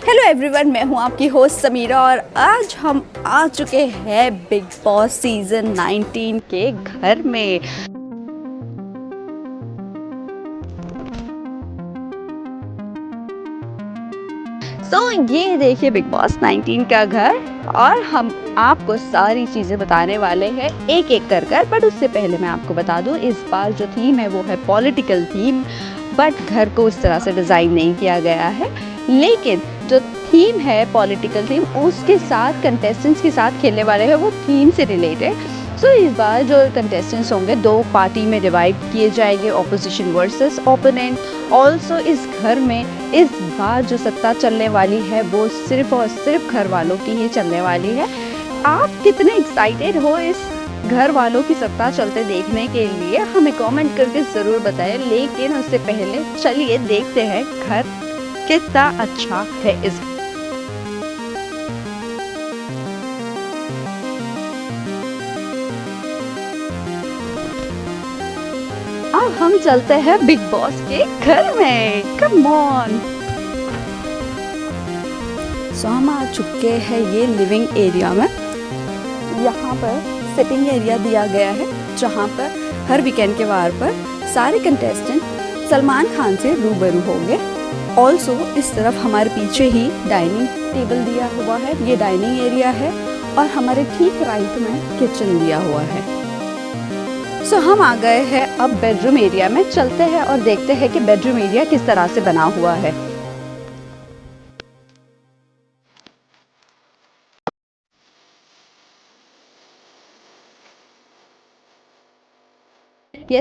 Hello everyone, मैं हूं आपकी होस्ट समीरा और आज हम आ चुके हैं बिग बॉस सीजन 19 के घर में। ये देखिए बिग बॉस 19 का घर और हम आपको सारी चीज़ें बताने वाले हैं एक एक कर। बट उससे पहले मैं आपको बता दूं, इस बार जो थीम है वो है पॉलिटिकल थीम। बट घर को उस तरह से डिज़ाइन नहीं किया गया है, लेकिन जो थीम है पॉलिटिकल थीम, उसके साथ कंटेस्टेंट्स के साथ खेलने वाले हैं वो थीम से रिलेटेड। इस बार जो कंटेस्टेंट्स होंगे दो पार्टी में डिवाइड किए जाएंगे, ऑपोजिशन वर्सेस ओपोनेंट। ऑल्सो इस घर में इस बार जो सत्ता चलने वाली है वो सिर्फ और सिर्फ घर वालों की ही चलने वाली है। आप कितने एक्साइटेड हो इस घर वालों की सत्ता चलते देखने के लिए, हमें कमेंट करके ज़रूर बताएं। लेकिन उससे पहले चलिए देखते हैं घर कितना अच्छा है। इस अब हम चलते हैं बिग बॉस के घर में। Come on. हम आ चुके हैं ये लिविंग एरिया में। यहाँ पर सिटिंग एरिया दिया गया है जहाँ पर हर वीकेंड के वार पर सारे कंटेस्टेंट सलमान खान से रूबरू होंगे। ऑल्सो इस तरफ हमारे पीछे ही डाइनिंग टेबल दिया हुआ है, ये डाइनिंग एरिया है और हमारे ठीक राइट में किचन दिया हुआ है। हम आ गए हैं अब बेडरूम एरिया में। चलते हैं और देखते हैं कि बेडरूम एरिया किस तरह से बना हुआ है।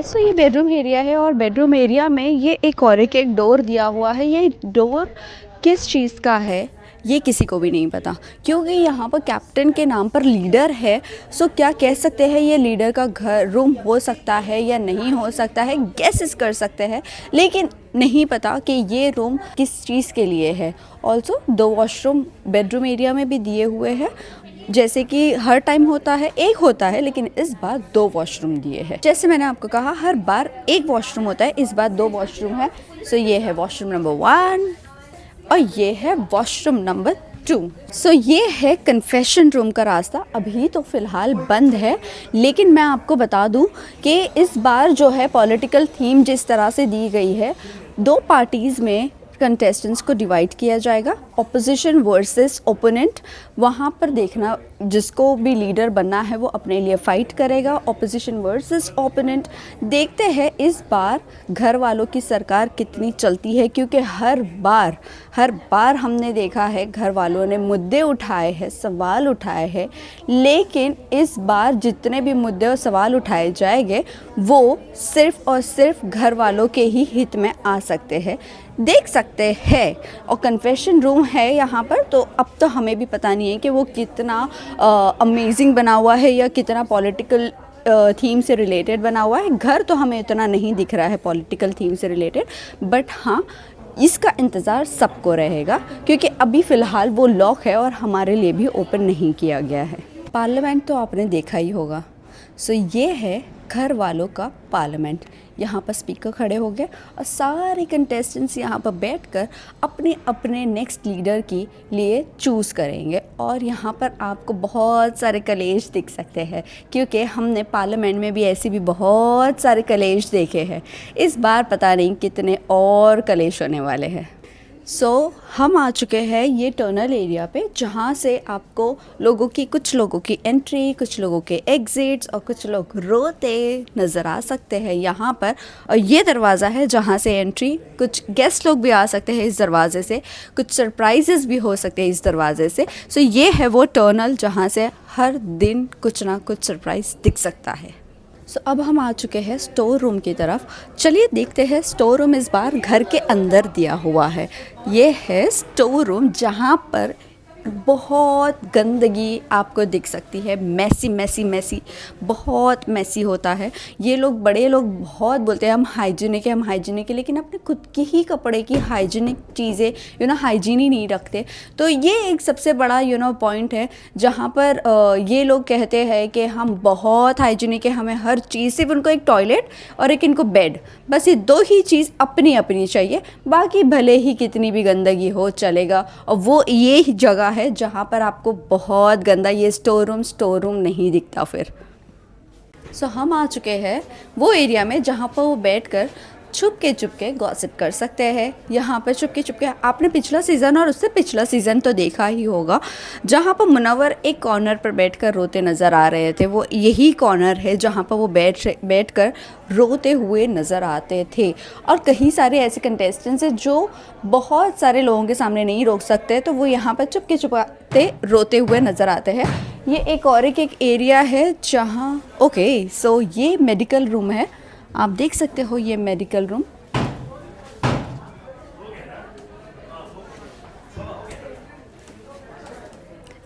तो ये बेडरूम एरिया है और बेडरूम एरिया में ये एक और एक डोर दिया हुआ है। ये डोर किस चीज़ का है ये किसी को भी नहीं पता, क्योंकि यहाँ पर कैप्टन के नाम पर लीडर है। क्या कह सकते हैं ये लीडर का घर रूम हो सकता है या नहीं हो सकता है, गेसेस कर सकते हैं, लेकिन नहीं पता कि ये रूम किस चीज़ के लिए है। ऑल्सो 2 वॉशरूम बेडरूम एरिया में भी दिए हुए हैं, जैसे कि हर टाइम होता है एक होता है, लेकिन इस बार 2 वॉशरूम दिए हैं। जैसे मैंने आपको कहा हर बार एक वॉशरूम होता है, इस बार 2 वॉशरूम है। ये है वॉशरूम नंबर 1 और ये है वॉशरूम नंबर 2। ये है कन्फेशन रूम का रास्ता। अभी तो फ़िलहाल बंद है, लेकिन मैं आपको बता दूं कि इस बार जो है पॉलिटिकल थीम जिस तरह से दी गई है, 2 पार्टीज़ में कंटेस्टेंट्स को डिवाइड किया जाएगा, ऑपोजिशन वर्सेस ओपोनेंट। वहाँ पर देखना जिसको भी लीडर बनना है वो अपने लिए फ़ाइट करेगा, ऑपोजिशन वर्सेस ओपोनेंट। देखते हैं इस बार घर वालों की सरकार कितनी चलती है, क्योंकि हर बार हमने देखा है घर वालों ने मुद्दे उठाए हैं, सवाल उठाए हैं, लेकिन इस बार जितने भी मुद्दे और सवाल उठाए जाएंगे वो सिर्फ़ और सिर्फ घर वालों के ही हित में आ सकते हैं, देख सकते हैं। और कन्फेशन रूम है यहाँ पर, तो अब तो हमें भी पता नहीं है कि वो कितना अमेजिंग बना हुआ है या कितना पॉलिटिकल थीम से रिलेटेड बना हुआ है। घर तो हमें इतना नहीं दिख रहा है पॉलिटिकल थीम से रिलेटेड, बट हाँ इसका इंतज़ार सबको रहेगा, क्योंकि अभी फ़िलहाल वो लॉक है और हमारे लिए भी ओपन नहीं किया गया है। पार्लियामेंट तो आपने देखा ही होगा। ये है घर वालों का पार्लियामेंट। यहाँ पर स्पीकर खड़े हो गए और सारे कंटेस्टेंट्स यहाँ पर बैठकर अपने अपने नेक्स्ट लीडर के लिए चूज़ करेंगे। और यहाँ पर आपको बहुत सारे कलेश दिख सकते हैं, क्योंकि हमने पार्लियामेंट में भी ऐसे भी बहुत सारे कलेश देखे हैं। इस बार पता नहीं कितने और कलेश होने वाले हैं। हम आ चुके हैं ये टनल एरिया पे, जहाँ से आपको कुछ लोगों की एंट्री, कुछ लोगों के एग्जिट्स और कुछ लोग रोते नज़र आ सकते हैं यहाँ पर। और ये दरवाज़ा है जहाँ से एंट्री, कुछ गेस्ट लोग भी आ सकते हैं इस दरवाज़े से, कुछ सरप्राइजेस भी हो सकते हैं इस दरवाज़े से। ये है वो टनल जहाँ से हर दिन कुछ ना कुछ सरप्राइज़ दिख सकता है। अब हम आ चुके हैं स्टोर रूम की तरफ। चलिए देखते हैं स्टोर रूम इस बार घर के अंदर दिया हुआ है। ये है स्टोर रूम, जहाँ पर बहुत गंदगी आपको दिख सकती है, मैसी मैसी मैसी, बहुत मैसी होता है। ये लोग, बड़े लोग बहुत बोलते हैं हम हाइजीनिक है, हम हाइजीनिक है, लेकिन अपने खुद के ही कपड़े की हाइजीनिक चीज़ें हाइजीन ही नहीं रखते। तो ये एक सबसे बड़ा पॉइंट है जहाँ पर ये लोग कहते हैं कि हम बहुत हाइजीनिक है, हमें हर चीज़, सिर्फ उनको एक टॉयलेट और एक इनको बेड, बस ये दो ही चीज़ अपनी अपनी चाहिए, बाकी भले ही कितनी भी गंदगी हो चलेगा। और वो ये जगह है जहाँ पर आपको बहुत गंदा ये स्टोर रूम नहीं दिखता फिर। सो हम आ चुके हैं वो एरिया में जहाँ पर वो बैठकर छुप के गॉसिप कर सकते हैं। यहाँ पर छुप के आपने पिछला सीज़न और उससे पिछला सीज़न तो देखा ही होगा, जहाँ पर मुनव्वर एक कॉर्नर पर बैठकर रोते नज़र आ रहे थे। वो यही कॉर्नर है जहाँ पर वो बैठकर रोते हुए नज़र आते थे। और कई सारे ऐसे कंटेस्टेंट्स हैं जो बहुत सारे लोगों के सामने नहीं रोक सकते, तो वो यहाँ पर छुपते रोते हुए नज़र आते हैं। ये एक एरिया है जहाँ सो ये मेडिकल रूम है, आप देख सकते हो ये मेडिकल रूम।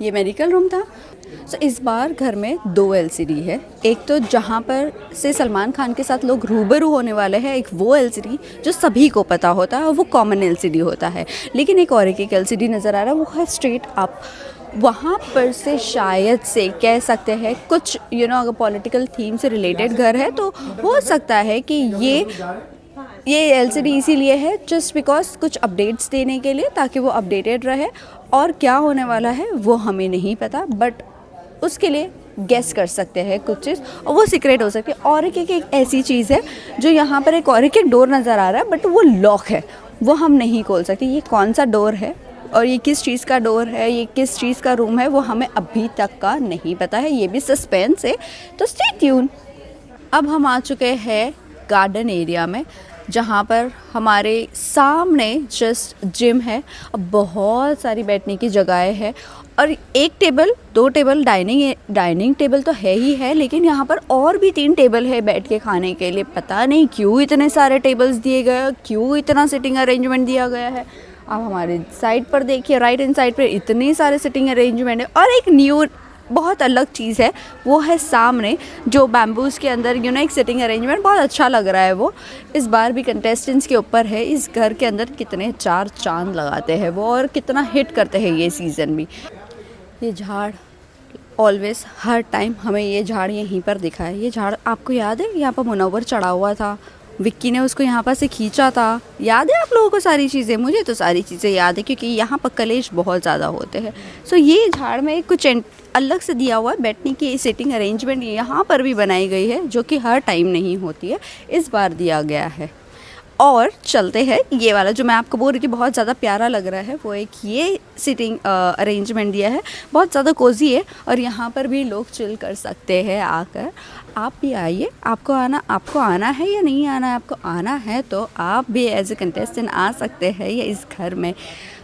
ये मेडिकल रूम था। सो इस बार घर में 2 एलसीडी है। एक तो जहाँ पर से सलमान खान के साथ लोग रूबरू होने वाले हैं, एक वो एलसीडी जो सभी को पता होता है और वो कॉमन एलसीडी होता है। लेकिन एक एलसीडी नज़र आ रहा है, वो है स्ट्रेट अप। वहाँ पर से शायद से कह सकते हैं कुछ अगर पॉलिटिकल थीम से रिलेटेड घर है तो हो सकता है कि ये एलसीडी इसीलिए है जस्ट बिकॉज कुछ अपडेट्स देने के लिए, ताकि वो अपडेटेड रहे। और क्या होने वाला है वो हमें नहीं पता, बट उसके लिए गेस कर सकते हैं कुछ चीज़, और वो सीक्रेट हो सकती है। और एक ऐसी चीज़ है जो यहाँ पर एक डोर नज़र आ रहा है, बट वो लॉक है, वो हम नहीं खोल सकते। ये कौन सा डोर है और ये किस चीज़ का डोर है, ये किस चीज़ का रूम है, वो हमें अभी तक का नहीं पता है। ये भी सस्पेंस है, तो स्टे ट्यून। अब हम आ चुके हैं गार्डन एरिया में, जहाँ पर हमारे सामने जस्ट जिम है। अब बहुत सारी बैठने की जगहें हैं और 2 टेबल डाइनिंग टेबल तो है ही है, लेकिन यहाँ पर और भी 3 टेबल है बैठ के खाने के लिए। पता नहीं क्यों इतने सारे टेबल्स दिए गए, क्यों इतना सिटिंग अरेंजमेंट दिया गया है। आप हमारे साइड पर देखिए, राइट हैंड साइड पर इतने सारे सिटिंग अरेंजमेंट है। और एक न्यू बहुत अलग चीज़ है, वो है सामने जो बैम्बूज़ के अंदर एक सिटिंग अरेंजमेंट बहुत अच्छा लग रहा है। वो इस बार भी कंटेस्टेंट्स के ऊपर है, इस घर के अंदर कितने 4 चांद लगाते हैं वो, और कितना हिट करते हैं ये सीज़न भी। ये झाड़ ऑलवेज हर टाइम हमें ये झाड़ यहीं पर दिखा है। ये झाड़ आपको याद है, यहाँ पर मुनव्वर चढ़ा हुआ था, विक्की ने उसको यहाँ पर से खींचा था। याद है आप लोगों को सारी चीज़ें? मुझे तो सारी चीज़ें याद है, क्योंकि यहाँ पर कलेश बहुत ज़्यादा होते हैं। सो ये झाड़ में कुछ अलग से दिया हुआ है बैठने की सिटिंग अरेंजमेंट, यहाँ पर भी बनाई गई है, जो कि हर टाइम नहीं होती है, इस बार दिया गया है। और चलते हैं, ये वाला जो मैं आपको बोल रही थी बहुत ज़्यादा प्यारा लग रहा है, वो एक ये सिटिंग अरेंजमेंट दिया है, बहुत ज़्यादा कोजी है। और यहाँ पर भी लोग चिल कर सकते हैं आकर। आप भी आइए, आपको आना है या नहीं आना है? आपको आना है तो आप भी एज ए कंटेस्टेंट आ सकते हैं ये इस घर में।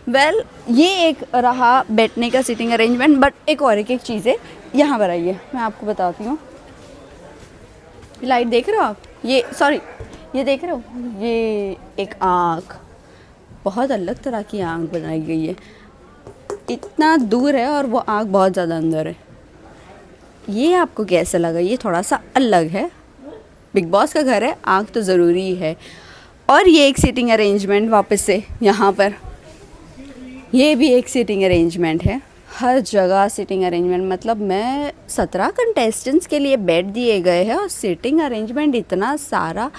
ये एक रहा बैठने का सिटिंग अरेंजमेंट, बट एक चीज़ है, यहाँ पर आइए मैं आपको बताती हूँ। लाइट देख रहे हो आप? ये देख रहे हो? ये एक आँख, बहुत अलग तरह की आँख बनाई गई है। इतना दूर है और वो आँख बहुत ज़्यादा अंदर है। ये आपको कैसा लगा? ये थोड़ा सा अलग है, बिग बॉस का घर है, आँख तो ज़रूरी है। और ये एक सीटिंग अरेंजमेंट वापस से यहाँ पर, ये भी एक सीटिंग अरेंजमेंट है। हर जगह सीटिंग अरेंजमेंट, मतलब मैं 17 कंटेस्टेंट्स के लिए बेड दिए गए हैं और सीटिंग अरेंजमेंट इतना सारा।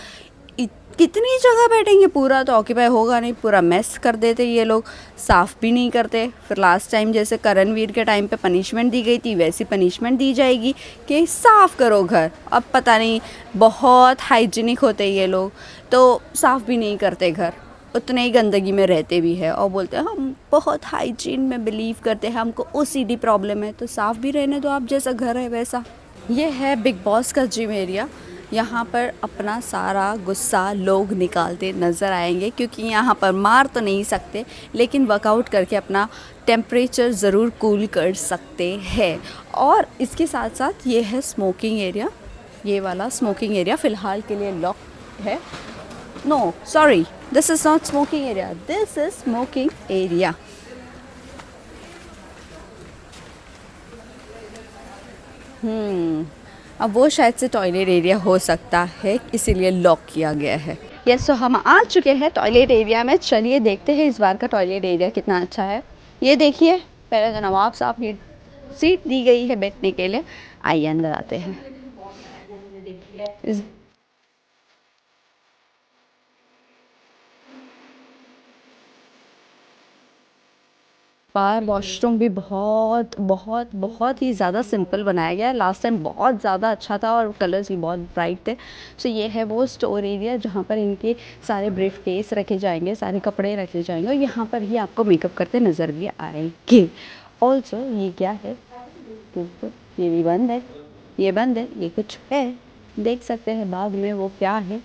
कितनी जगह बैठेंगे? पूरा तो ऑक्यूपाई होगा नहीं, पूरा मेस कर देते ये लोग, साफ़ भी नहीं करते। फिर लास्ट टाइम जैसे करणवीर के टाइम पे पनिशमेंट दी गई थी, वैसी पनिशमेंट दी जाएगी कि साफ़ करो घर। अब पता नहीं, बहुत हाइजीनिक होते ये लोग, तो साफ़ भी नहीं करते घर, उतने ही गंदगी में रहते भी है और बोलते हैं हम बहुत हाइजीन में बिलीव करते हैं, हमको ओसीडी प्रॉब्लम है। तो साफ़ भी रहने दो, आप जैसा घर है वैसा। ये है बिग बॉस का जिम एरिया। यहाँ पर अपना सारा गुस्सा लोग निकालते नज़र आएंगे, क्योंकि यहाँ पर मार तो नहीं सकते, लेकिन वर्कआउट करके अपना टेम्परेचर ज़रूर कूल कर सकते हैं। और इसके साथ साथ ये है स्मोकिंग एरिया। ये वाला स्मोकिंग एरिया फ़िलहाल के लिए लॉक है। No sorry, this is not smoking area, this is smoking area. अब वो शायद से टॉयलेट एरिया हो सकता है, इसीलिए लॉक किया गया है। यस, सो हम आ चुके हैं टॉयलेट एरिया में। चलिए देखते हैं इस बार का टॉयलेट एरिया कितना अच्छा है। ये देखिए, पहले तो नवाब साहब की सीट दी गई है बैठने के लिए। आइए अंदर आते हैं। इस बार वॉशरूम भी बहुत बहुत बहुत ही ज़्यादा सिंपल बनाया गया है। लास्ट टाइम बहुत ज़्यादा अच्छा था और कलर्स भी बहुत ब्राइट थे। सो ये है वो स्टोर एरिया जहाँ पर इनके सारे ब्रीफ केस रखे जाएंगे, सारे कपड़े रखे जाएंगे और यहाँ पर ही आपको मेकअप करते नज़र भी आएंगे। ऑल्सो ये क्या है, ये भी बंद है, ये बंद है, ये कुछ है, देख सकते हैं बाद में वो क्या है।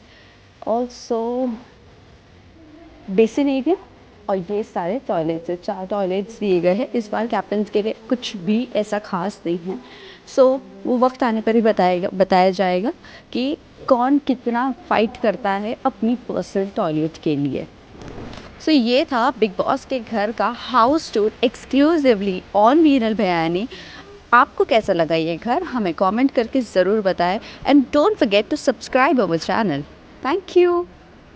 ऑल्सो बेसिन एरिया और ये सारे टॉयलेट्स है। 4 टॉयलेट्स दिए गए हैं। इस बार कैप्टन्स के लिए कुछ भी ऐसा खास नहीं है। सो वो वक्त आने पर ही बताया जाएगा कि कौन कितना फाइट करता है अपनी पर्सनल टॉयलेट के लिए। सो ये था बिग बॉस के घर का हाउस टूर एक्सक्लूसिवली ऑन वीरल बयानी। आपको कैसा लगा ये घर, हमें कमेंट करके ज़रूर बताएं and don't forget to subscribe our channel. Thank you.